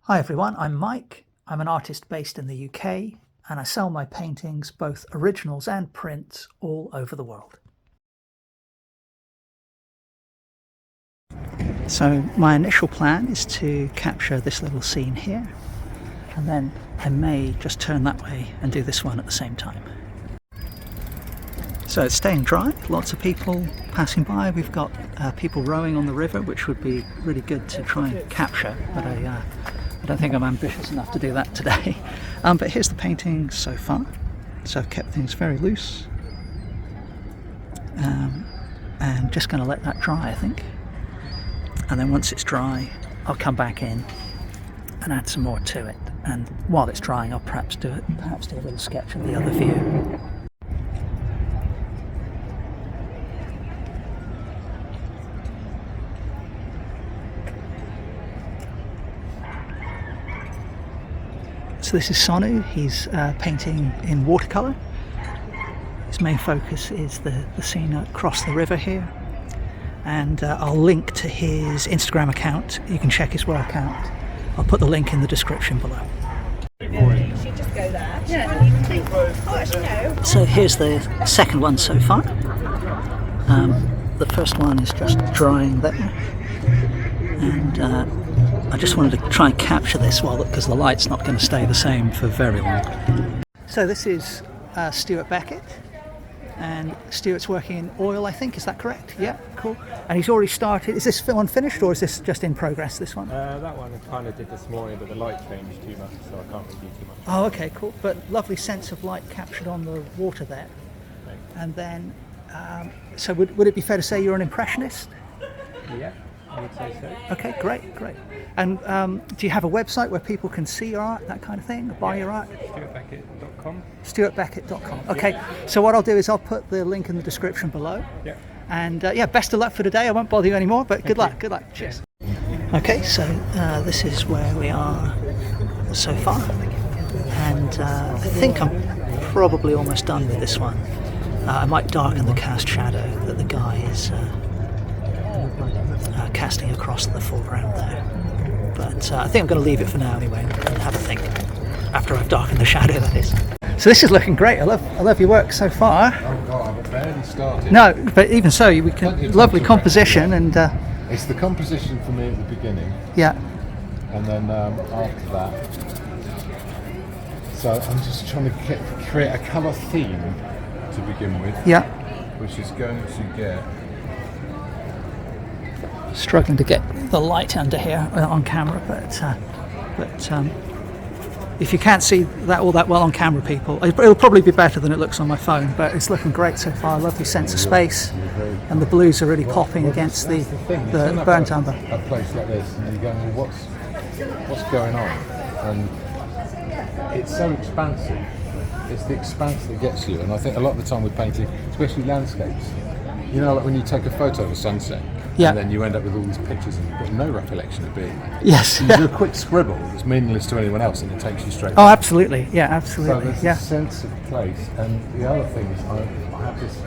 Hi everyone, I'm Mike. I'm an artist based in the UK and I sell my paintings, both originals and prints, all over the world. So my initial plan is to capture this little scene here, and then I may just turn that way and do this one at the same time. So it's staying dry, lots of people passing by. We've got people rowing on the river, which would be really good to try and capture, but I don't think I'm ambitious enough to do that today. But here's the painting so far. So I've kept things very loose. And just going to let that dry, I think. And then once it's dry, I'll come back in and add some more to it. And while it's drying, I'll perhaps do a little sketch of the other view. So this is Sonu. He's painting in watercolour. His main focus is the scene across the river here. And I'll link to his Instagram account. You can check his work out. I'll put the link in the description below. So here's the second one so far. The first one is just drying there. And I just wanted to try and capture this because the light's not going to stay the same for very long. So this is Stuart Beckett. And Stuart's working in oil, I think, is that correct? Yeah, cool. And he's already started. Is this one finished or is this just in progress, this one? That one I kind of did this morning, but the light changed too much, so I can't really do too much. Oh, okay, cool. But lovely sense of light captured on the water there. Thanks. And then, so would it be fair to say you're an impressionist? Yeah, I would say so. Okay, great. And do you have a website where people can see your art, that kind of thing, buy your art? StuartBeckett.com. StuartBeckett.com. Okay, so what I'll do is I'll put the link in the description below. Yeah. And best of luck for today. I won't bother you anymore, but good luck. Cheers. Okay, so this is where we are so far. And I think I'm probably almost done with this one. I might darken the cast shadow that the guy is casting across the foreground there. But I think I'm going to leave it for now anyway and have a think after I've darkened the shadow, that is. So this is looking great. I love your work so far. Oh God, I've barely started. No, but even so, we can lovely composition and. It's the composition for me at the beginning. Yeah. And then after that, so I'm just trying to create a colour theme to begin with. Yeah. Which is going to get. Struggling to get the light under here on camera, but if you can't see that all that well on camera, people, it'll probably be better than it looks on my phone. But it's looking great so far. Lovely sense of space, and the blues are really popping against the burnt umber. A place like this, and you go, well, what's going on? And it's so expansive. It's the expanse that gets you. And I think a lot of the time with painting, especially landscapes, you know, like when you take a photo of a sunset. Yeah. And then you end up with all these pictures and you've got no recollection of being there. Yes. You do a quick scribble that's meaningless to anyone else and it takes you straight Oh, absolutely. Yeah, absolutely. So there's a sense of place. And the other thing is I have this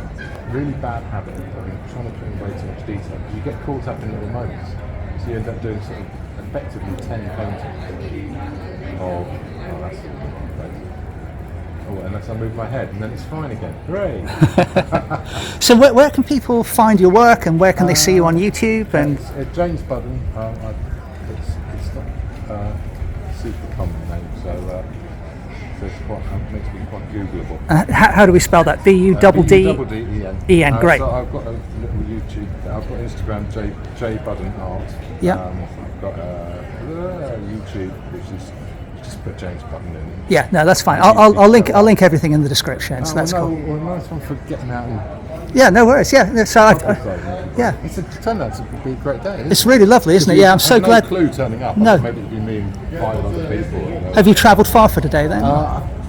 really bad habit of trying to put in way too much detail. You get caught up in little moments. So you end up doing sort of effectively 10 paintings of, that's unless I move my head, and then it's fine again. Great. So where can people find your work, and where can they see you on YouTube? And it's James Budden. It's not a super common name, so it makes me quite Googleable. How do we spell that? B-U-D-D-E-N. Great. So I've got a little YouTube. I've got Instagram, J Budden Art. Yeah. I've got YouTube, which is. Just put James Budden in. Yeah, no, that's fine. I'll link everything in the description. So that's cool. Well, nice one for getting out. And yeah, no worries. Yeah, so yeah. It's turned out to be a great day. It's really lovely, isn't it? Yeah, I'm so glad. No clue turning up. No. Maybe it'd be me and 5 other people. You know. Have you travelled far for today then?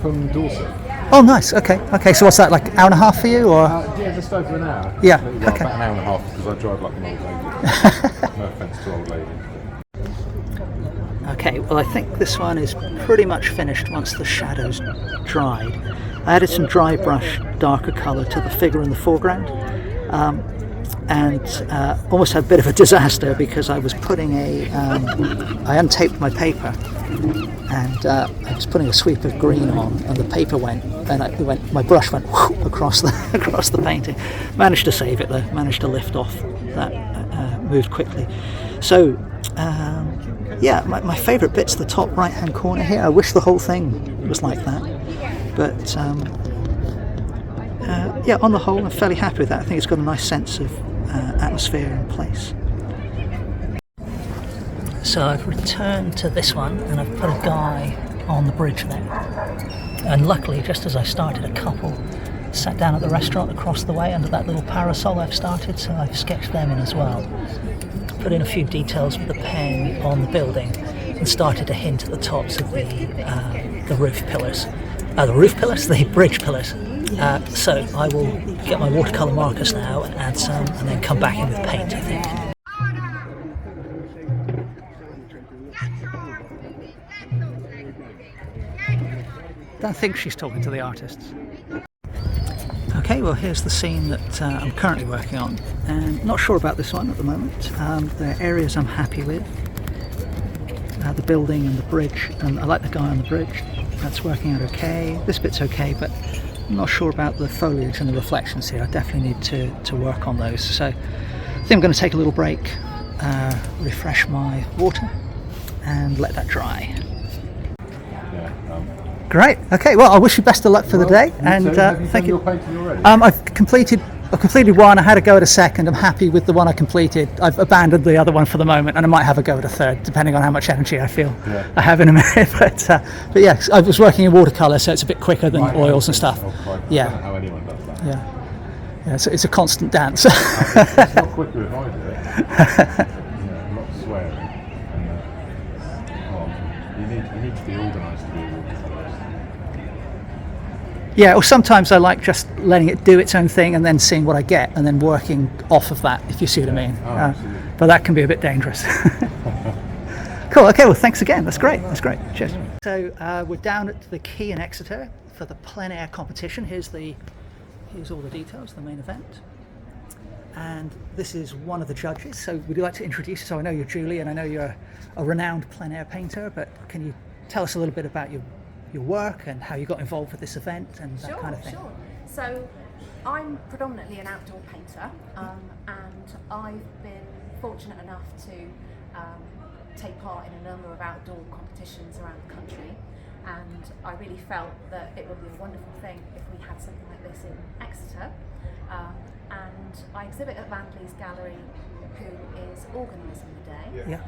From Dorset. Oh, nice. Okay. So what's that, like hour and a half for you, or? Yeah, just over an hour. Yeah. Well, okay. About an hour and a half because I drive like an old lady. No offence to old ladies. Okay, well I think this one is pretty much finished once the shadow's dried. I added some dry brush darker colour to the figure in the foreground, and almost had a bit of a disaster because I was putting I untaped my paper, and I was putting a sweep of green on, and the paper went, and my brush went across the painting. Managed to save it though. Managed to lift off that. Moved quickly. So yeah, my favourite bit's the top right hand corner here. I wish the whole thing was like that, but yeah, on the whole I'm fairly happy with that. I think it's got a nice sense of atmosphere and place. So I've returned to this one, and I've put a guy on the bridge there, and luckily just as I started, a couple sat down at the restaurant across the way under that little parasol I've started, so I've sketched them in as well. Put in a few details with the pen on the building and started to hint at the tops of the roof pillars. The bridge pillars. So I will get my watercolour markers now and add some, and then come back in with paint, I think. Don't think she's talking to the artists. Okay, well here's the scene that I'm currently working on, and not sure about this one at the moment. There are areas I'm happy with, the building and the bridge, and I like the guy on the bridge. That's working out okay. This bit's okay, but I'm not sure about the foliage and the reflections here. I definitely need to work on those. So I think I'm going to take a little break, refresh my water, and let that dry. Great. Okay. Well, I wish you best of luck for the day, and thank you. I've completed one. I had a go at a second. I'm happy with the one I completed. I've abandoned the other one for the moment, and I might have a go at a third, depending on how much energy I feel I have in a minute. But yeah, I was working in watercolor, so it's a bit quicker than oils and stuff. Yeah. I don't know how anyone does that. Yeah. So it's a constant dance. It's not quicker if I do it. A lot of swearing. And, you need to be organised to be a watercolorist. Yeah, or sometimes I like just letting it do its own thing and then seeing what I get and then working off of that, if you see what I mean. But that can be a bit dangerous. Cool, okay, well thanks again, that's great, cheers. So we're down at the quay in Exeter for the plein air competition. Here's all the details, the main event. And this is one of the judges, so would you like to introduce you? So I know you're Julie, and I know you're a renowned plein air painter, but can you tell us a little bit about your work and how you got involved with this event and that kind of thing? Sure. So I'm predominantly an outdoor painter, and I've been fortunate enough to take part in a number of outdoor competitions around the country, and I really felt that it would be a wonderful thing if we had something like this in Exeter. And I exhibit at Van Lee's Gallery, who is organising the day.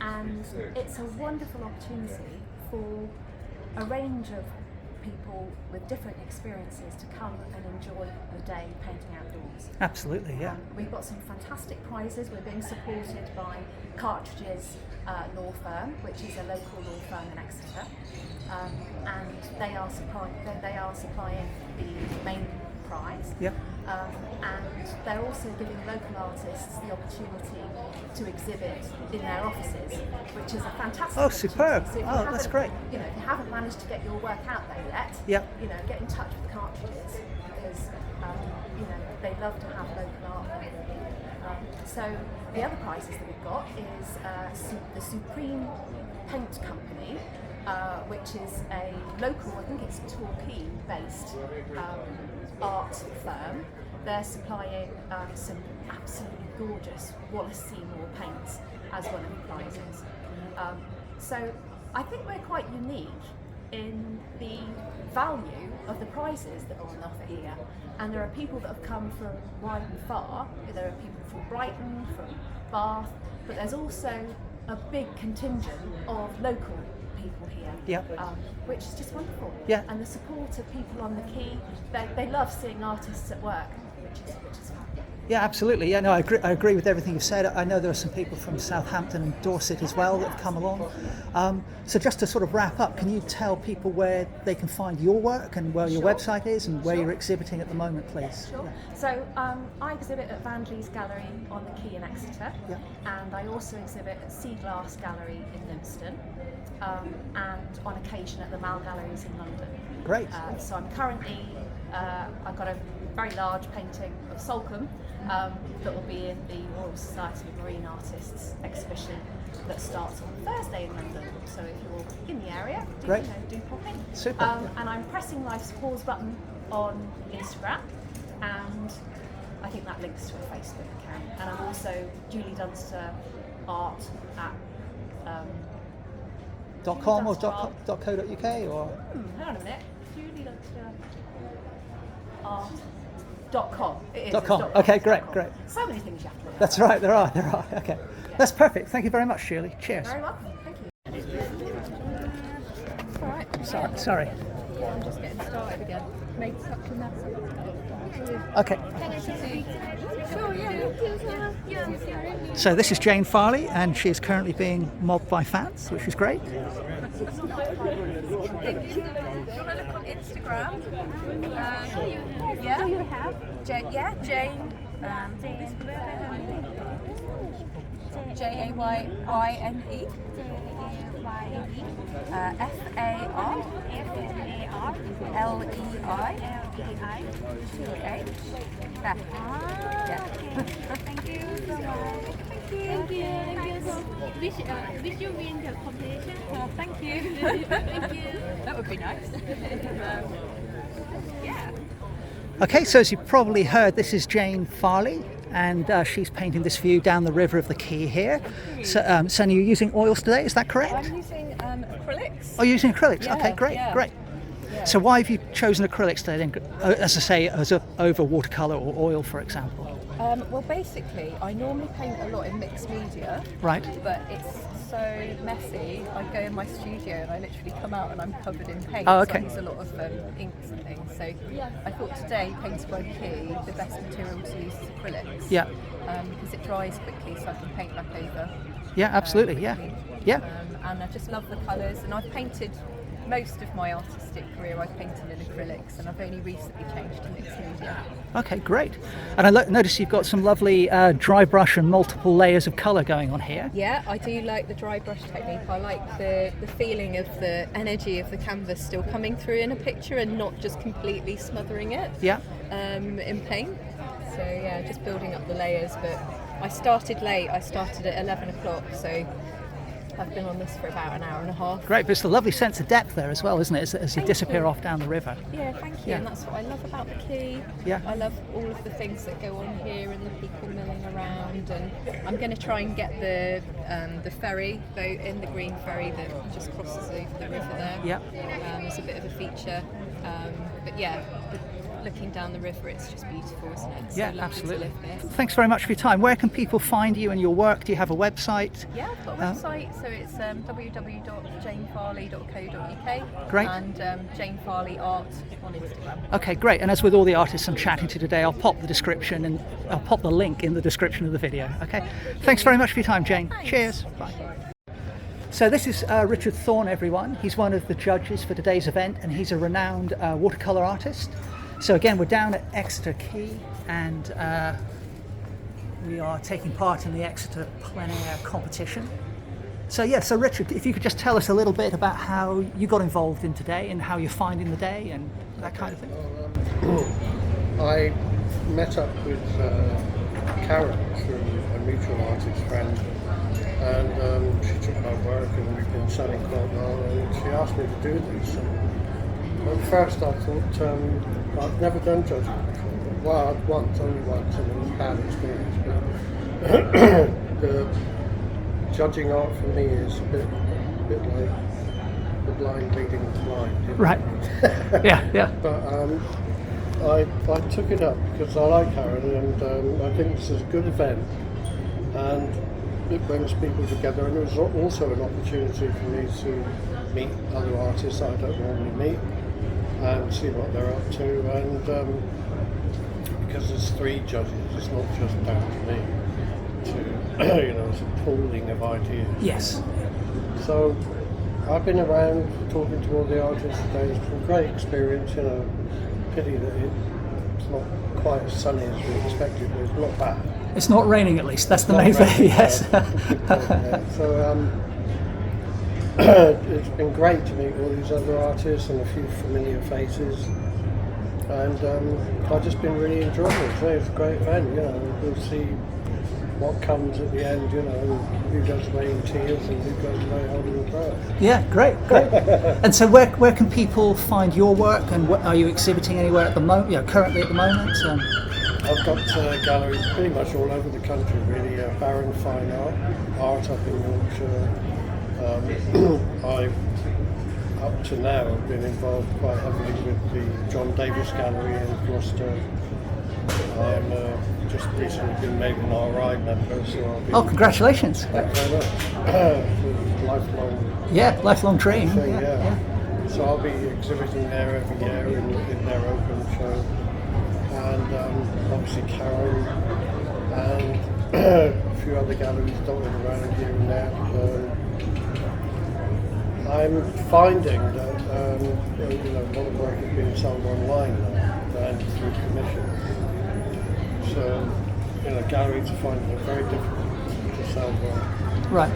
And it's a wonderful opportunity for a range of people with different experiences to come and enjoy the day painting outdoors. Absolutely, yeah. We've got some fantastic prizes. We're being supported by Cartridge's law firm, which is a local law firm in Exeter, and they are supplying the main prize. And they're also giving local artists the opportunity to exhibit in their offices, which is a fantastic. Oh, superb! So that's great. You know, if you haven't managed to get your work out there yet, you know, get in touch with Cartridges, because you know, they love to have local art there. So the other prizes that we've got is the Supreme Paint Company, which is a local, I think it's Torquay-based art firm. They're supplying some absolutely gorgeous Wallace Seymour paints as one of the prizes. So I think we're quite unique in the value of the prizes that are on offer here. And there are people that have come from wide and far. There are people from Brighton, from Bath, but there's also a big contingent of local people here, which is just wonderful. And the support of people on the quay, they love seeing artists at work, which is fun. Yeah, absolutely. Yeah, no, I agree with everything you've said. I know there are some people from Southampton and Dorset as well that have come along. So just to sort of wrap up, can you tell people where they can find your work and where your website is and where you're exhibiting at the moment, please? Sure. So I exhibit at Van Lee's Gallery on the quay in Exeter, and I also exhibit at Sea Glass Gallery in Livingston, and on occasion at the Mall Galleries in London. Great. So I'm currently I've got a very large painting of Salcombe that will be in the Royal Society of Marine Artists exhibition that starts on Thursday in London. So if you're in the area, do pop in. Super. And I'm pressing Life's Pause button on Instagram, and I think that links to a Facebook account. And I'm also Julie Dunster Art at .com or .co.uk or? Hang on a minute. Julie Dunster Art.com. It is. .com. Okay, great. So many things you have to remember. That's right, there are. Okay. That's perfect. Thank you very much, Julie. Cheers. Very welcome. Thank you. It's all right. Sorry. Yeah, I'm just getting started again. Made such a mess of it. Okay. Sure, yeah. So this is Jane Farley, and she is currently being mobbed by fans, which is great. Do you want to look on Instagram? Yeah. Do you have? Jane. Jayne. Thank you so much. Thank you. Wish you win the competition. Thank you. Thank you. That would be nice. Yeah. Okay, so as you probably heard, this is Jane Farley, and she's painting this view down the river of the quay here. So, Sunny, you're using oils today, is that correct? I'm using acrylics. Oh, you're using acrylics? Yeah, okay, great. yeah. So why have you chosen acrylics today then, as I say, over watercolour or oil, for example? Well, basically, I normally paint a lot in mixed media. Right. But it's so messy. I go in my studio and I literally come out and I'm covered in paint. Oh, okay. So I use a lot of inks and things. So I thought today, painted by Key, the best material to use is acrylics. Yeah. Because it dries quickly, so I can paint back over. Yeah, absolutely. Quickly. Yeah. And I just love the colours. And I've painted most of my artistic career. I've painted in acrylics, and I've only recently changed to mixed media. Okay, great. And I notice you've got some lovely dry brush and multiple layers of colour going on here. Yeah, I do like the dry brush technique. I like the feeling of the energy of the canvas still coming through in a picture and not just completely smothering it in paint. So yeah, just building up the layers. But I started late. I started at 11 o'clock, so I've been on this for about an hour and a half. Great, but it's a lovely sense of depth there as well, isn't it, as you disappear off down the river? Yeah, thank you. Yeah. And that's what I love about the quay. Yeah. I love all of the things that go on here and the people milling around. And I'm going to try and get the ferry boat in, the green ferry that just crosses over the river there. Yeah. It's a bit of a feature. But yeah, looking down the river, it's just beautiful, isn't it? It's so lovely absolutely. to live there. Thanks very much for your time. Where can people find you and your work? Do you have a website? Yeah, I've got a website, so it's www.janefarley.co.uk. Great. And Jane Farley Art on Instagram. Okay, great. And as with all the artists I'm chatting to today, I'll pop the description and I'll pop the link in the description of the video. Okay. Thanks very much for your time, Jane. Thanks. Cheers. Bye. So this is Richard Thorne, everyone. He's one of the judges for today's event, and he's a renowned watercolour artist. So again, we're down at Exeter Quay, and we are taking part in the Exeter Plein Air competition. So Richard, if you could just tell us a little bit about how you got involved in today and how you're finding the day and that kind of thing. I met up with Karen through a mutual artist friend, and she took my work and we've been selling quite well, and she asked me to do this. And at first I thought, I've never done judging before. Well, only once, and it was a bad experience. But the judging art for me is a bit like the blind leading the blind. Right. Yeah. But I took it up because I like Karen, and I think this is a good event, and it brings people together, and it was also an opportunity for me to meet other artists I don't normally meet and see what they're up to, and because there's 3 judges, it's not just down to me to it's a pooling of ideas. Yes. So I've been around talking to all the artists today. It's been a great experience, pity that it's not quite as sunny as we expected, but it's not bad. It's not raining, at least. That's the main thing. Yes. So it's been great to meet all these other artists and a few familiar faces. and I've just been really enjoying it. So it's a great event, you know. We'll see what comes at the end, you know, who goes away in tears and who goes away holding a breath. Yeah, great. And so where can people find your work, and are you exhibiting anywhere at the moment, you know, currently at the moment? I've got galleries pretty much all over the country, really. Baron Fine Art up in Yorkshire. I've, up to now, I've been involved quite heavily with the John Davis Gallery in Gloucester. I'm just recently been made an RI member, so I'll be... Oh, congratulations. Lifelong dream. Thing, yeah. So I'll be exhibiting there every year in their open show. And obviously Karen and a few other galleries dotted around here and there. I'm finding that you know, a lot of work is being sold online now and through commission. So, you know, galleries are finding it very difficult to sell work. Right.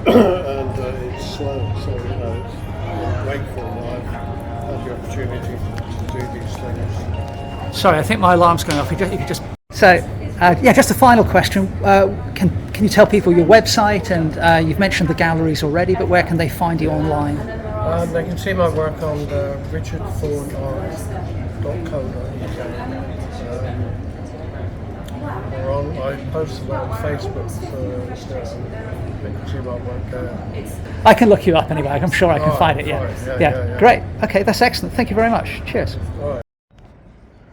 And it's slow, so, you know, I'm grateful that I've had the opportunity to do these things. Sorry, I think my alarm's going off. You could just... So, yeah, just a final question. Can you tell people your website, and you've mentioned the galleries already, but where can they find you online? They can see my work on richardthorneart.co.uk. I post it on Facebook, so they can see my work there. I can look you up anyway. I'm sure I can find it. Yeah. Great. Okay, that's excellent. Thank you very much. Cheers. All right.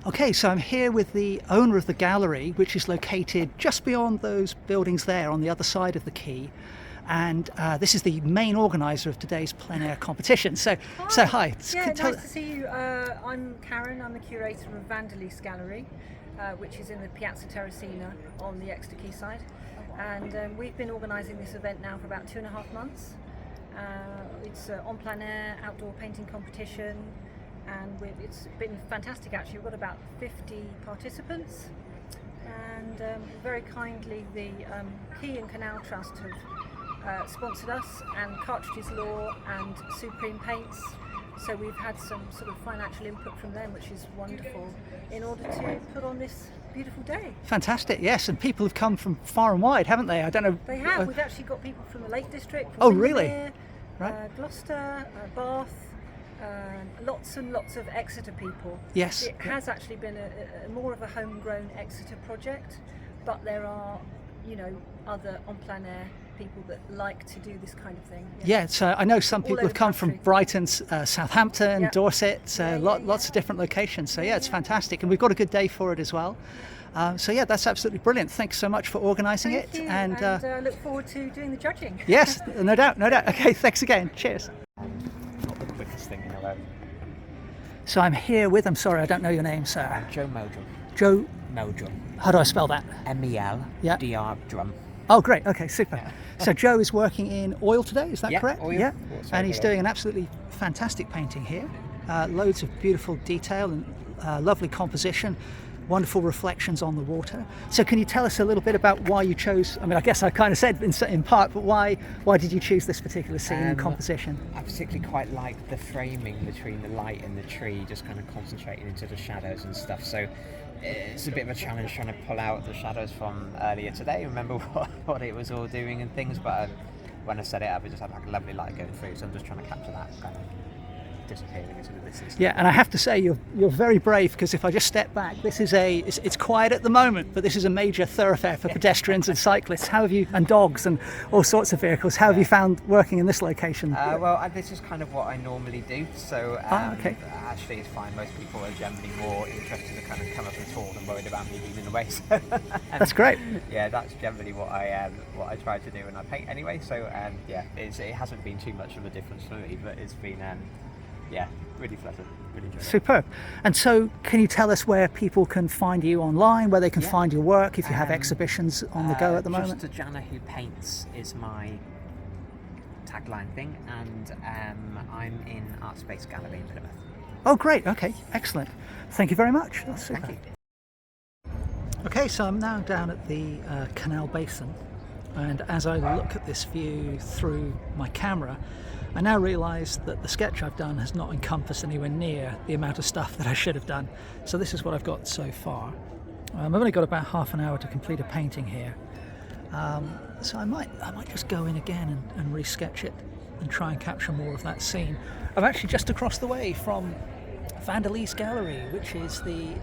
Okay, so I'm here with the owner of the gallery, which is located just beyond those buildings there on the other side of the quay. And this is the main organiser of today's plein air competition. So hi. Yeah, nice to see you. I'm Karen. I'm the curator of Vandalis Gallery, which is in the Piazza Terracina on the Exeter quayside. And we've been organising this event now for about 2.5 months. It's on plein air outdoor painting competition. And it's been fantastic actually. We've got about 50 participants, and very kindly the Quay and Canal Trust have sponsored us, and Cartridge's Law and Supreme Paints, so we've had some sort of financial input from them, which is wonderful, in order to put on this beautiful day. Fantastic, yes, and people have come from far and wide, haven't they? I don't know. They have. We've actually got people from the Lake District, from oh really? Right. Gloucester, Bath. Lots and lots of Exeter people. Yes. It has actually been a more of a homegrown Exeter project, but there are, you know, other on plein air people that like to do this kind of thing. Yeah, so I know some people have come from Brighton, Southampton, Dorset, lots of different locations. So yeah, it's fantastic, and we've got a good day for it as well. So yeah, that's absolutely brilliant. Thanks so much for organising it. Thank you. And look forward to doing the judging. Yes, no doubt. Okay, thanks again. Cheers. Thing in a row. So I'm here with, I'm sorry, I don't know your name, sir. Joe Meldrum. Joe Meldrum. How do I spell that? MEL-DR drum. Oh, great. Okay, super. Yeah. So Joe is working in oil today, is that correct? Oil. Yeah. And he's doing an absolutely fantastic painting here. Loads of beautiful detail and lovely composition. Wonderful reflections on the water. So can you tell us a little bit about why you chose, I mean, I guess I kind of said in part, but why did you choose this particular scene and composition? I particularly quite like the framing between the light and the tree, just kind of concentrating into the shadows and stuff. So it's a bit of a challenge trying to pull out the shadows from earlier today, remember what it was all doing and things, but when I set it up, it just had like a lovely light going through, so I'm just trying to capture that kind of disappearing into the distance. Yeah, and I have to say you're very brave, because if I just step back, this is it's quiet at the moment, but this is a major thoroughfare for pedestrians and cyclists. How have you, and dogs and all sorts of vehicles, how have you found working in this location? Well, this is kind of what I normally do, so okay. Actually it's fine. Most people are generally more interested to kind of come up and talk than worried about me being in the way. So, that's great. Yeah, that's generally what I try to do when I paint anyway. So yeah, it hasn't been too much of a difference for me, but it's been yeah, really flattered, really enjoyed it. Superb. And so can you tell us where people can find you online, where they can find your work, if you have exhibitions on the go at the moment? Just a Jana who paints is my tagline thing, and I'm in Art Space Gallery in Plymouth. Oh great, okay, excellent. Thank you very much. That's super. Thank you. Okay, so I'm now down at the canal basin, And as I look at this view through my camera, I now realise that the sketch I've done has not encompassed anywhere near the amount of stuff that I should have done. So this is what I've got so far. I've only got about half an hour to complete a painting here. So I might just go in again and re-sketch it and try and capture more of that scene. I'm actually just across the way from Vanderleest Gallery, which is the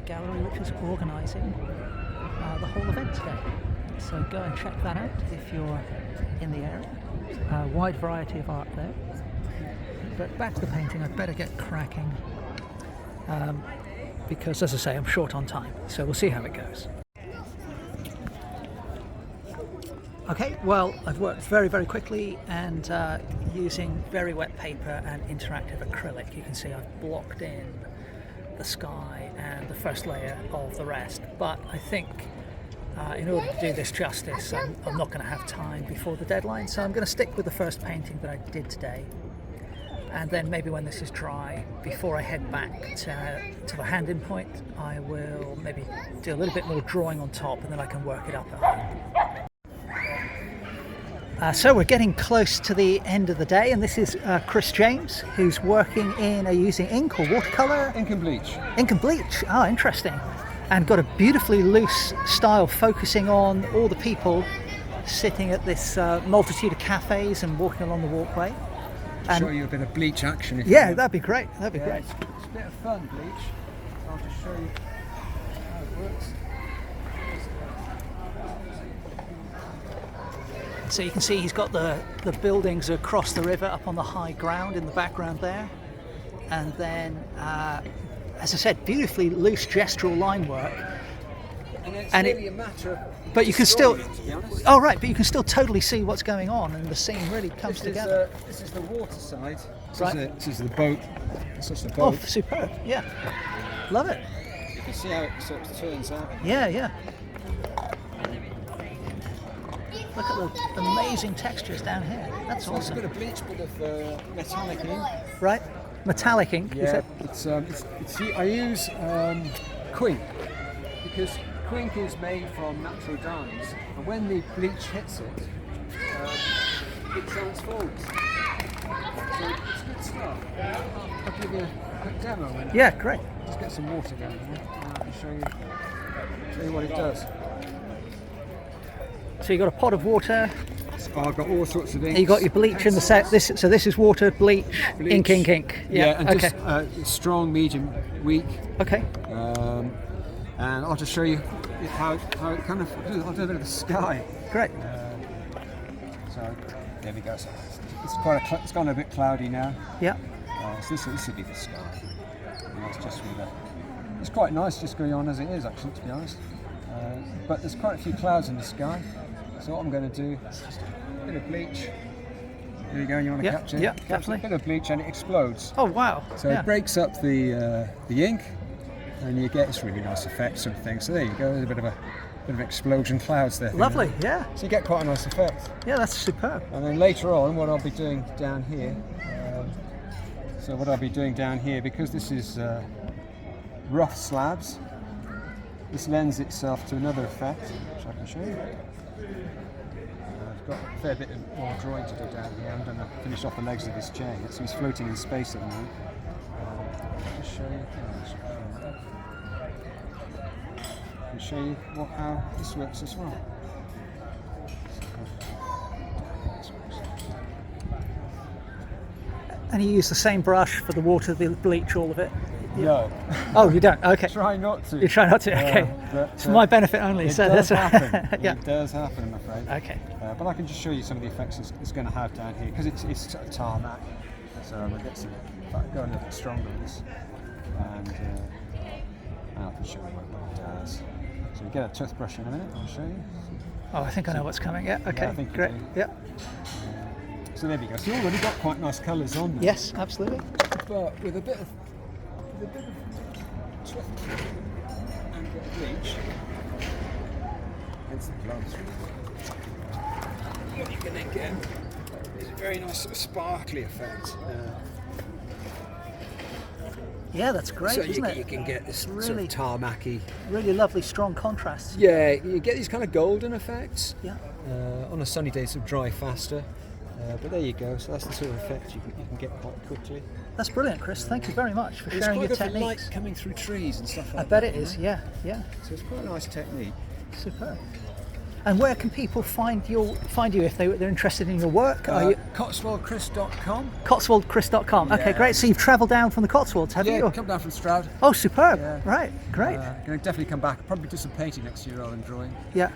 gallery which is organising the whole event today. So go and check that out if you're in the area. A wide variety of art there. But back to the painting, I'd better get cracking because, as I say, I'm short on time. So we'll see how it goes. Okay, well, I've worked very, very quickly and using very wet paper and interactive acrylic. You can see I've blocked in the sky and the first layer of the rest. But I think in order to do this justice, I'm not going to have time before the deadline. So I'm going to stick with the first painting that I did today. And then maybe when this is dry, before I head back to the hand-in point, I will maybe do a little bit more drawing on top and then I can work it up at home. So we're getting close to the end of the day, and this is Chris James, who's working in, are you using ink or watercolour? Ink and bleach. Ink and bleach, ah, interesting. And got a beautifully loose style focusing on all the people sitting at this multitude of cafes and walking along the walkway. Show you a bit of bleach action. If Yeah, you that'd be great. That'd be great. It's a bit of fun, bleach. I'll just show you how it works. So you can see he's got the buildings across the river up on the high ground in the background there. And then, as I said, beautifully loose gestural line work. And it's really a matter of but you can still, it, to be honest. oh right, but you can still totally see what's going on and the scene really comes together. This is the water side. Right. This is the boat. This is the boat. Oh, superb, yeah. Love it. You can see how it sort of turns out. Yeah, yeah. Look at the amazing textures down here. That's So it's a awesome. bit of bleach, bit of metallic ink. Right? Metallic ink, you Yeah, said? I use quink because quink is made from natural dyes, and when the bleach hits it, it transforms. So it's good stuff. I'll give you a quick demo. Yeah, great. Just get some water down here, and I can show you what it does. So you got a pot of water. Oh, I've got all sorts of inks. You got your bleach in the set. So this is water, bleach, ink. Yeah, and okay. just strong, medium, weak. Okay. And I'll just show you how it kind of. I'll do a bit of the sky. Great. So there we go. So it's gone a bit cloudy now. Yeah. So this will be the sky. And that's just with it's quite nice just going on as it is, actually, to be honest. But there's quite a few clouds in the sky. So what I'm going to do is just a bit of bleach. There you go. You want to capture? Yeah, Capture definitely. a bit of bleach and it explodes. Oh wow. So it breaks up the ink, and you get this really nice effect, sort of thing. So there you go. There's a bit of explosion clouds there. Lovely. Yeah. So you get quite a nice effect. Yeah, that's superb. And then later on, what I'll be doing down here. Because this is rough slabs, this lends itself to another effect, which I can show you. I've got a fair bit more drawing to do down here. I'm going to finish off the legs of this chair, so he's floating in space at the moment. I'll just show you. I can show you how this works as well. And you use the same brush for the water, the bleach, all of it? No. Oh, you don't? Okay. Try not to. You try not to? Okay. But, for my benefit only. It So does that's happen. Yeah. It does happen, I'm afraid. Okay. But I can just show you some of the effects it's going to have down here because it's tarmac. So we'll get some. Go a little bit stronger with this, and I can show you what it does. So we get a toothbrush in a minute. I'll show you. Oh, I think I know what's coming. Yeah. Okay. I think you great. do. Yeah. So there we go. So you've already got quite nice colours on there. Yes, absolutely. But with a bit of toothbrush and a bit of bleach, and some gloves, what you can then get is a very nice sort of sparkly effect. Yeah, that's great, So isn't it? you can get this sort Really- of tarmacy. Really lovely, strong contrasts. Yeah, you get these kind of golden effects. Yeah. On a sunny day, sort of dry faster. But there you go. So that's the sort of effect you can get quite quickly. That's brilliant, Chris. Thank you very much for It's sharing quite your good for light techniques. coming through trees and stuff I like bet that. it is. Yeah, yeah. So it's quite a nice technique. Superb. And where can people find you if they're interested in your work? Are you Cotswoldchris.com. Cotswoldchris.com? Okay, Yeah. great. So you've travelled down from the Cotswolds, have you? Come down from Stroud. Oh, superb. Yeah. Right, great. Going to definitely come back. Probably do some painting next year rather than drawing. Yeah.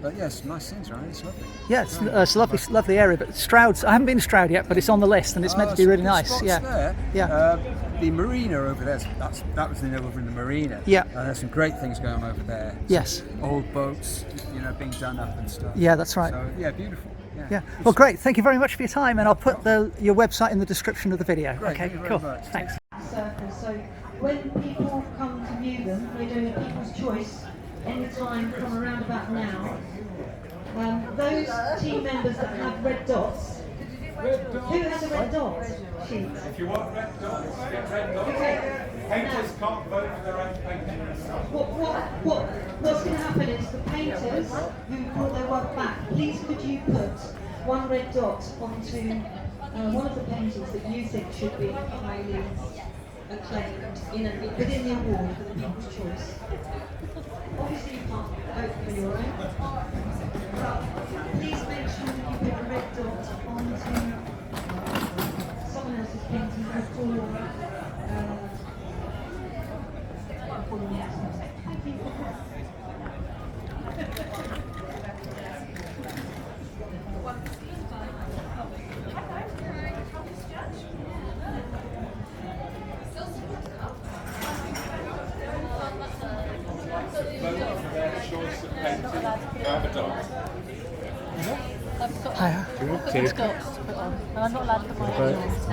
But yes, nice scenes around. It's lovely. Yeah, it's a lovely area. But Stroud's, I haven't been to Stroud yet, but it's on the list and it's meant to be some really good nice. spots Yeah. There. Yeah. The marina over there, that was over in the marina. Yeah. There's some great things going on over there. Yes. Some old boats, being done up and stuff. Yeah, that's right. So yeah, beautiful. Yeah. Well, great. Thank you very much for your time, and I'll put your website in the description of the video. Great, Okay, thank you very cool. much. Thanks. Circles. So when people come to view them, we're doing a people's choice any time from around about now. Those team members that have red dots, who has a red dot sheet? If you want red dots, get red dots. Okay. Painters can't vote for their own painting. What's going to happen is the painters who brought their work back, please could you put one red dot onto one of the paintings that you think should be highly acclaimed within the award for the People's Choice. Obviously you can't vote for your own, but please make sure that you put a red dot onto someone else's painting before the next one. Thank you.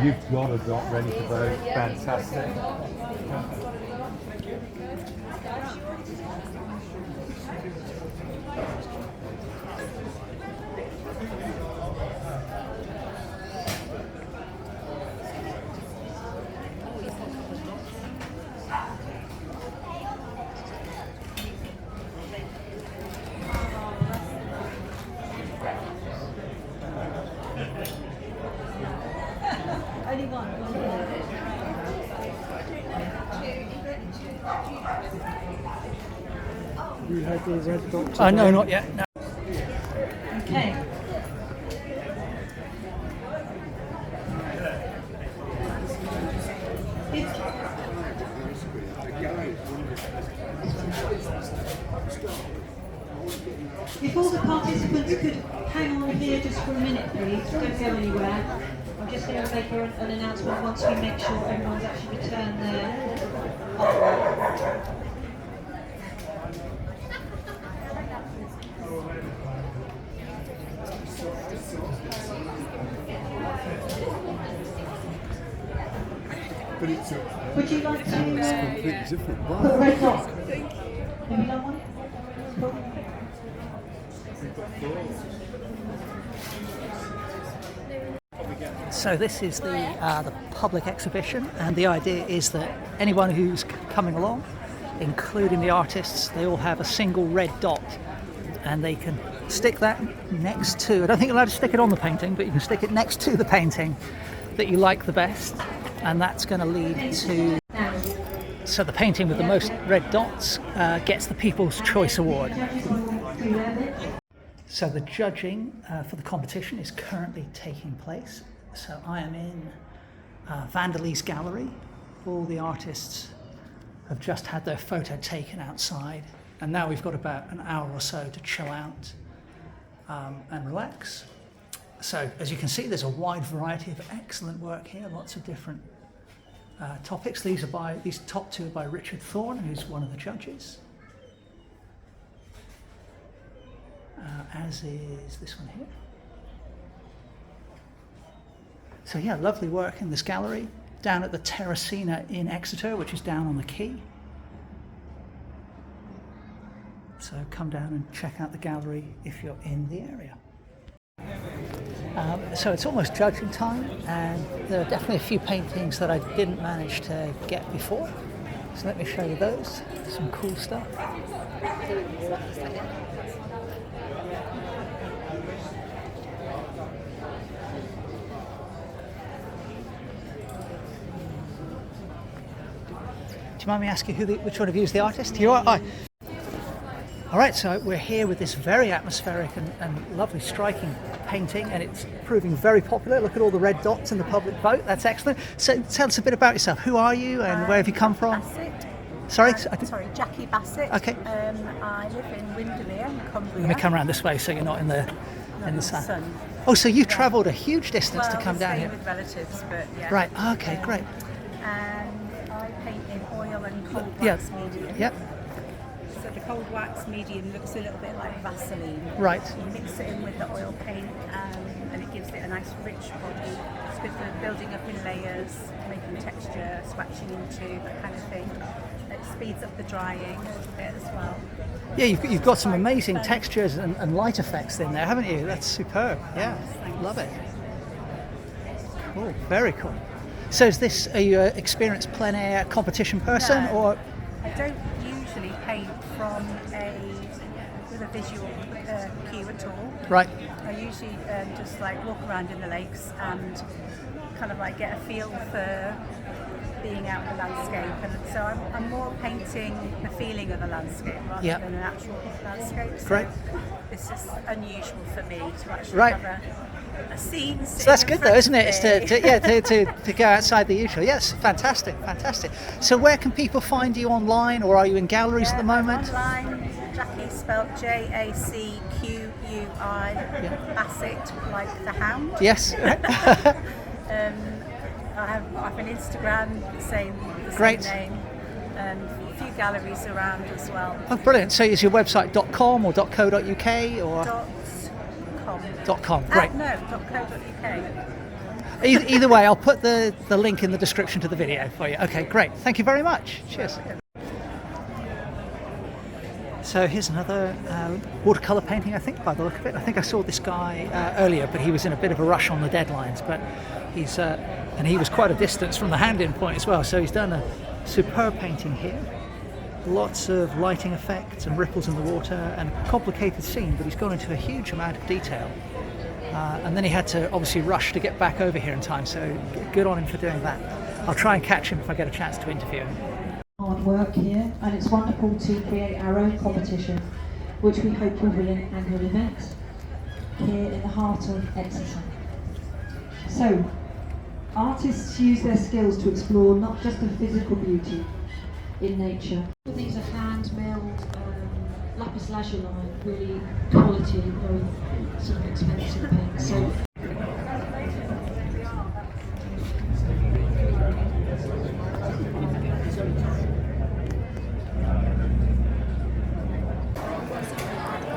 You've got a dot ready to vote. Fantastic. Only one. You had the red dot. No, not yet. No. Okay. If all the participants could hang on here just for a minute, please, don't go anywhere. I'm just going to make an announcement once we make sure everyone's actually returned their artwork. But it's Would you like to completely different. put a red dot? Have you done one? So this is the public exhibition, and the idea is that anyone who's coming along, including the artists, they all have a single red dot, and they can stick that next to, I don't think you're allowed to stick it on the painting, but you can stick it next to the painting that you like the best, and that's going to lead to, so the painting with the most red dots gets the People's Choice Award. So the judging for the competition is currently taking place. So I am in Vanderlee's gallery. All the artists have just had their photo taken outside, and now we've got about an hour or so to chill out and relax. So as you can see, there's a wide variety of excellent work here, lots of different topics. These top two are by Richard Thorne, who's one of the judges. As is this one here. So yeah, lovely work in this gallery down at the Terracina in Exeter, which is down on the quay. So come down and check out the gallery if you're in the area. So it's almost judging time, and there are definitely a few paintings that I didn't manage to get before. So let me show you those. Some cool stuff. Do you mind me asking which one of you is the artist? You are. All right, so we're here with this very atmospheric and lovely, striking painting, and it's proving very popular. Look at all the red dots in the public vote. That's excellent. So tell us a bit about yourself. Who are you, and where have you come from? Bassett. Sorry? Sorry, Jackie Bassett. Okay. I live in Windermere, in Cumbria. Let me come around this way so you're not in the sun. Sun. Oh, so you've travelled a huge distance to come down here. With relatives, but yeah. Right. Okay. Great. And I paint in oil and cold wax medium. Yep. So the cold wax medium looks a little bit like Vaseline. Right. You mix it in with the oil paint, and it gives it a nice rich body. It's good for building up in layers, making texture, scratching into, that kind of thing. It speeds up the drying a bit as well. Yeah, you've got some amazing textures and light effects in there, haven't you? That's superb. Yeah, love it. Cool, very cool. So are you an experienced plein air competition person? No, or? I don't usually paint with a visual cue at all. Right. I usually just like walk around in the lakes and kind of like get a feel for being out in the landscape, and so I'm more painting the feeling of the landscape rather than an actual landscape. So Great. It's just unusual for me to actually Right. have a scene. So that's good though, isn't it? It's to go outside the usual. Yes, fantastic. So where can people find you online, or are you in galleries at the moment? Online, Jackie spelled Jacqui, Bassett, like the hound. Yes. I have an Instagram, the same name, and a few galleries around as well. Oh, brilliant. So is your website .com or .co.uk or? .com. Great. No, .co.uk. Either way, I'll put the link in the description to the video for you. Okay, great. Thank you very much. Cheers. So here's another watercolour painting, I think, by the look of it. I think I saw this guy earlier, but he was in a bit of a rush on the deadlines. But he was quite a distance from the hand-in point as well. So he's done a superb painting here. Lots of lighting effects and ripples in the water, and a complicated scene, but he's gone into a huge amount of detail. And then he had to obviously rush to get back over here in time. So good on him for doing that. I'll try and catch him if I get a chance to interview him. Hard work here, and it's wonderful to create our own competition, which we hope will be an annual event here in the heart of Exeter. So, artists use their skills to explore not just the physical beauty in nature. These are hand-milled lapis lazuli, really quality, very sort of expensive paint. So.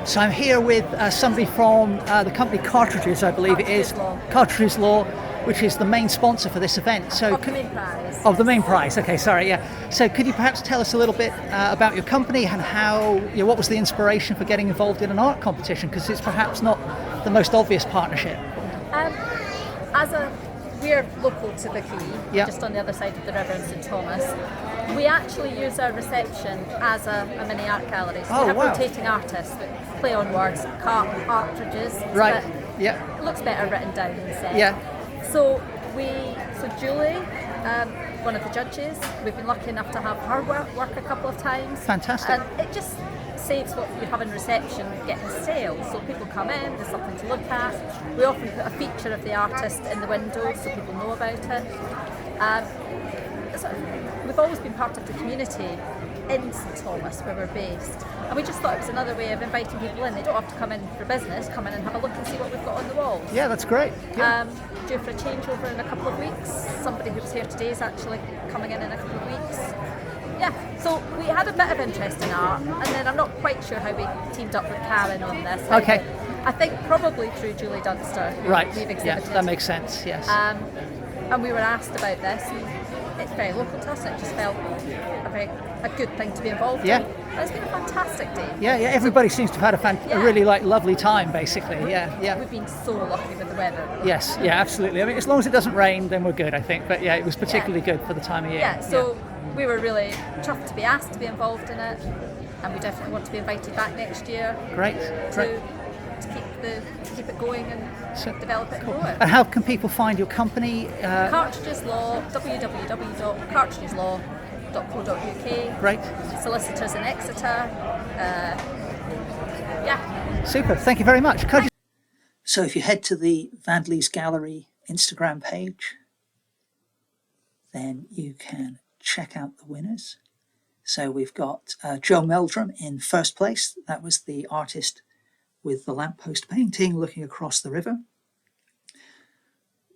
So I'm here with somebody from the company Cartridges, I believe it is. Cartridges Law, which is the main sponsor for this event. So the main prize. Of the main prize. Okay, sorry. Yeah. So could you perhaps tell us a little bit about your company and how, what was the inspiration for getting involved in an art competition? Because it's perhaps not the most obvious partnership. We're local to the Quay, just on the other side of the river in St Thomas. We actually use our reception as a mini art gallery. So we have rotating artists that play on words, cartridges. Right. It looks better written down instead. Yeah. So Julie, one of the judges, we've been lucky enough to have her work a couple of times. Fantastic. And it just saves what you have in reception getting stale. So people come in, there's something to look at. We often put a feature of the artist in the window so people know about it. We've always been part of the community in St Thomas where we're based, and we just thought it was another way of inviting people in. They don't have to come in for business, come in and have a look and see what we've got on the walls. Yeah, that's great. Yeah. Due for a changeover in a couple of weeks. Somebody who was here today is actually coming in a couple of weeks. Yeah, so we had a bit of interest in art, and then I'm not quite sure how we teamed up with Karen on this. Okay. I think probably through Julie Dunster. Right. We've exhibited. Yeah, that makes sense. Yes. And we were asked about this. And it's very local to us, and it just felt a good thing to be involved Yeah. in. And it's been a fantastic day. Yeah, everybody seems to have had a really lovely time, basically. Yeah. We've been so lucky with the weather. Yes, yeah, absolutely. I mean, as long as it doesn't rain, then we're good, I think. But yeah, it was particularly good for the time of year. Yeah, so we were really chuffed to be asked to be involved in it, and we definitely want to be invited back next year. Great. To keep it going and develop it and grow it. And how can people find your company? Cartridges Law, www.cartridgeslaw.co.uk. Great. Solicitors in Exeter. Yeah. Super. Thank you very much. So if you head to the Vandalese Gallery Instagram page, then you can check out the winners. So we've got Joe Meldrum in first place. That was the artist with the lamppost painting looking across the river.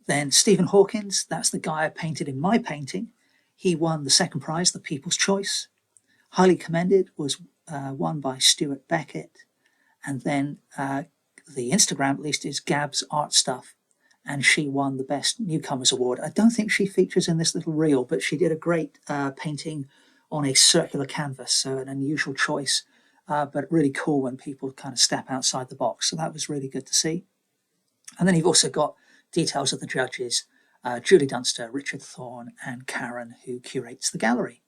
Then Stephen Hawkins, that's the guy I painted in my painting. He won the second prize, the People's Choice. Highly Commended was won by Stuart Beckett. And then the Instagram, at least, is Gab's Art Stuff, and she won the Best Newcomers Award. I don't think she features in this little reel, but she did a great painting on a circular canvas, so an unusual choice, but really cool when people kind of step outside the box. So that was really good to see. And then you've also got details of the judges, Julie Dunster, Richard Thorne, and Karen, who curates the gallery.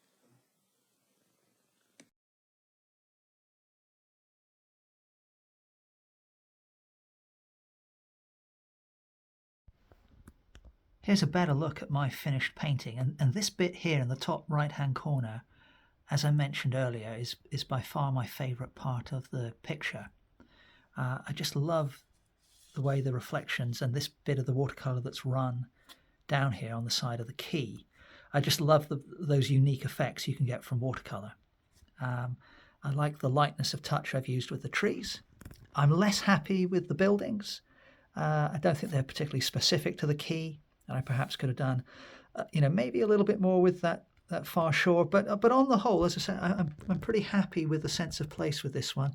Here's a better look at my finished painting, and this bit here in the top right hand corner, as I mentioned earlier, is by far my favourite part of the picture. I just love the way the reflections and this bit of the watercolour that's run down here on the side of the quay. I just love those unique effects you can get from watercolour. I like the lightness of touch I've used with the trees. I'm less happy with the buildings. I don't think they're particularly specific to the quay, and I perhaps could have done, maybe a little bit more with that far shore. But on the whole, as I say, I'm pretty happy with the sense of place with this one.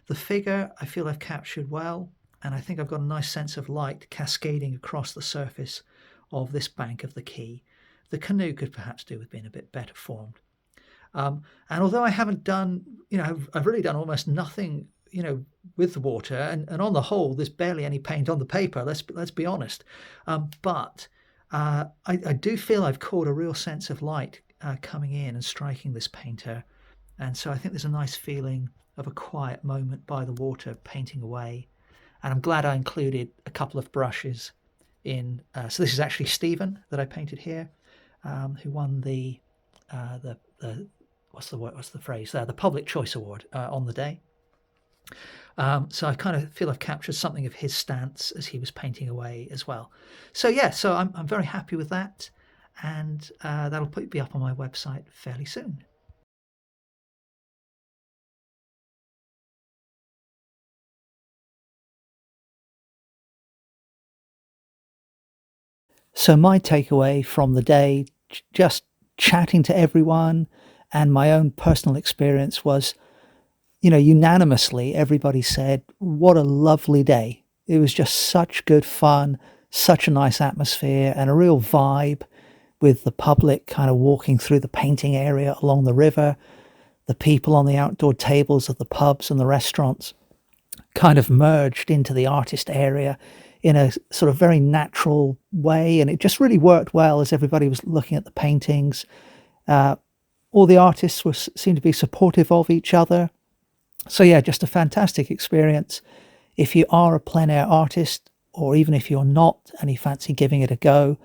The figure I feel I've captured well, and I think I've got a nice sense of light cascading across the surface of this bank of the quay. The canoe could perhaps do with being a bit better formed. And although I haven't done, I've really done almost nothing, with the water, and on the whole, there's barely any paint on the paper. Let's be honest. But I do feel I've caught a real sense of light coming in and striking this painter, and so I think there's a nice feeling of a quiet moment by the water painting away. And I'm glad I included a couple of brushes in. So this is actually Stephen that I painted here, who won the what's the phrase there? The Public Choice Award on the day. So I kind of feel I've captured something of his stance as he was painting away as well. So yeah, so I'm very happy with that, and that'll be up on my website fairly soon. So my takeaway from the day, just chatting to everyone and my own personal experience was, unanimously everybody said, what a lovely day. It was just such good fun, such a nice atmosphere and a real vibe with the public kind of walking through the painting area along the river, the people on the outdoor tables of the pubs and the restaurants kind of merged into the artist area in a sort of very natural way, and it just really worked well as everybody was looking at the paintings. All the artists seemed to be supportive of each other. So yeah, just a fantastic experience. If you are a plein air artist, or even if you're not and you fancy giving it a go,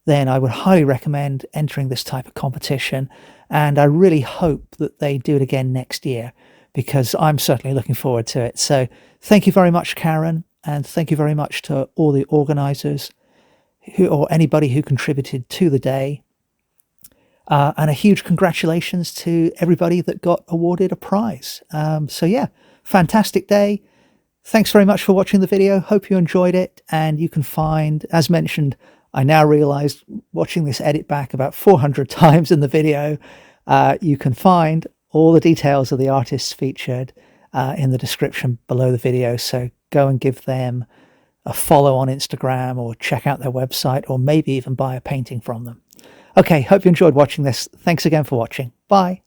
then I would highly recommend entering this type of competition, and I really hope that they do it again next year, because I'm certainly looking forward to it. So thank you very much, Karen. And thank you very much to all the organisers or anybody who contributed to the day. And a huge congratulations to everybody that got awarded a prize. So yeah, fantastic day. Thanks very much for watching the video. Hope you enjoyed it. And you can find, as mentioned, I now realised watching this edit back about 400 times in the video, you can find all the details of the artists featured in the description below the video. So go and give them a follow on Instagram, or check out their website, or maybe even buy a painting from them. Okay, hope you enjoyed watching this. Thanks again for watching. Bye.